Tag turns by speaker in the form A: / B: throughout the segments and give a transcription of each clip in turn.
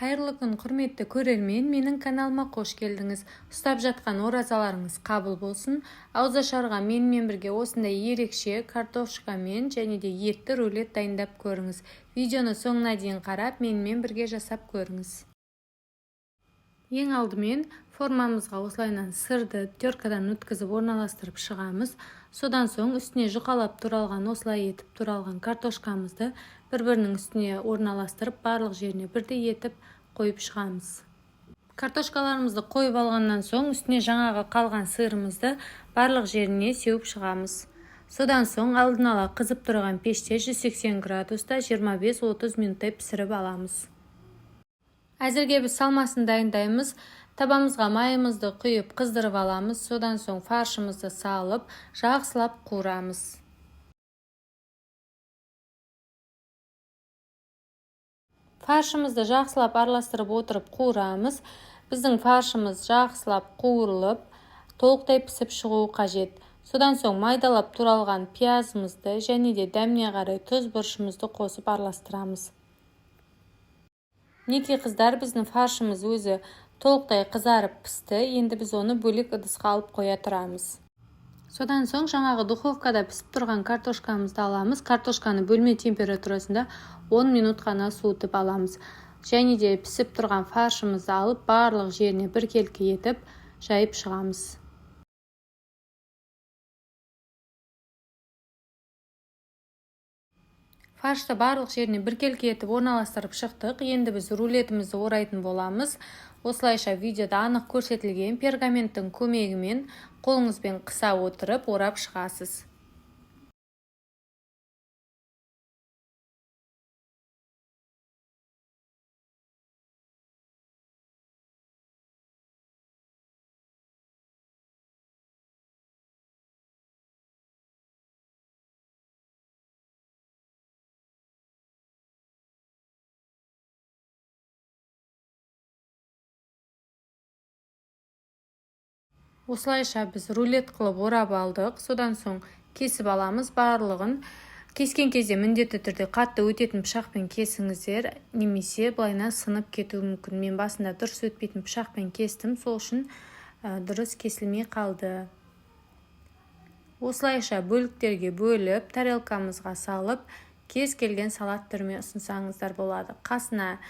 A: Қайырлы күн, құрметті көрермен, менің каналыма қош келдіңіз. Ұстап жатқан оразаларыңыз қабыл болсын. Ауызашарға менімен бірге осындай ерекше картошкамен және де етті рулет дайындап көріңіз. Видеоны соңына дейін қарап, менімен бірге жасап көріңіз. Ең алдымен формамызға осылайынан сырды теркадан өткізіп орналастырып шығамыз. Содан соң үстіне жұқалап туралған, осылай етіп туралған картошкамызды бір-бірінің үстіне орналастырып, барлық жеріне бірдей етіп қойып шығамыз. Картошкаларымызды қойып алғаннан соң үстіне жаңағы қалған сырымызды барлық жеріне сеуіп шығамыз. Содан соң алдын ала қызып тұрған пеште 180 градуста 25-30 минуттай пісіріп аламыз. Әзірге біз салмасын дайындаймыз. Табамызға майымызды құйып қыздырып аламыз. Содан соң фаршымызды салып, жақсылап қуырамыз. Фаршымызды жақсылап араластырып отырып қуырамыз. Біздің фаршымыз жақсылап қуырылып, толықтай пісіп шығуы қажет. Содан соң майдалап туралған пиязымызды және де дәміне қарай тұз бұрышымызды қосып араластырамыз. Неке қыздар, біздің фаршымыз өзі толықтай қызарып пісті. Енді біз оны бөлек ыдысқа алып қоя тұрамыз. Содан соң жаңағы духовкада пісіп тұрған картошкамызды аламыз. Картошканы бөлме температурасында 10 минут қана суытып аламыз. Және де пісіп тұрған фаршымызды алып, барлық жеріне біркелкі етіп жайып шығамыз. Фаршты барлық жеріне біркелкі етіп орналастырып шықтық. Енді біз рулетімізді орайтын боламыз. Осылайша видеода анық көрсетілген пергаменттің көмегімен қолыңызбен қыса отырып орап шығасыз. Осылайша біз рулет қылып орап алдық. Содан соң кесіп аламыз барлығын. Кескен кезде міндетті түрде қатты өтетін пышақпен кесіңіздер, немесе былайына сынып кетуі мүмкін. Мен басында дұрыс өтпейтін пышақпен кестім, сол үшін дұрыс кесілмей қалды. Осылайша бөліктерге бөліп, тарелкамызға салып, кез келген салат түрімен ұсынсаңыздар болады. Қасына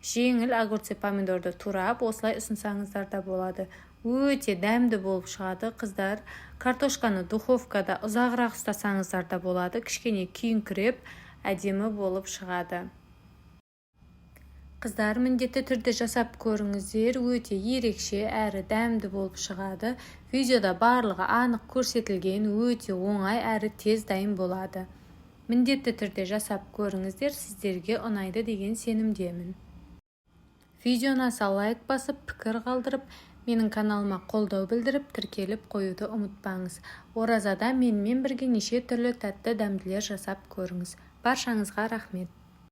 A: жеңіл огурцы помидорды турап, осылай ұсынсаңыздар да болады. Өте дәмді болып шығады, қыздар. Картошканы духовкада ұзағырақ ұстасаңыздар да болады. Кішкене күйіңкіреп, әдемі болып шығады. Қыздар, міндетті түрде жасап көріңіздер. Өте ерекше әрі дәмді болып шығады. Видеода барлығы анық көрсетілген, өте оңай әрі тез дайын болады. Міндетті түрде жасап көріңіздер, сіздерге ұнайды деген сенімдемін. Видеоны аса лайк басып, пікір қалдырып, менің каналыма қолдау білдіріп, тіркеліп қоюды ұмытпаңыз. Оразада менімен бірге неше түрлі тәтті дәмділер жасап көріңіз. Баршаңызға рахмет.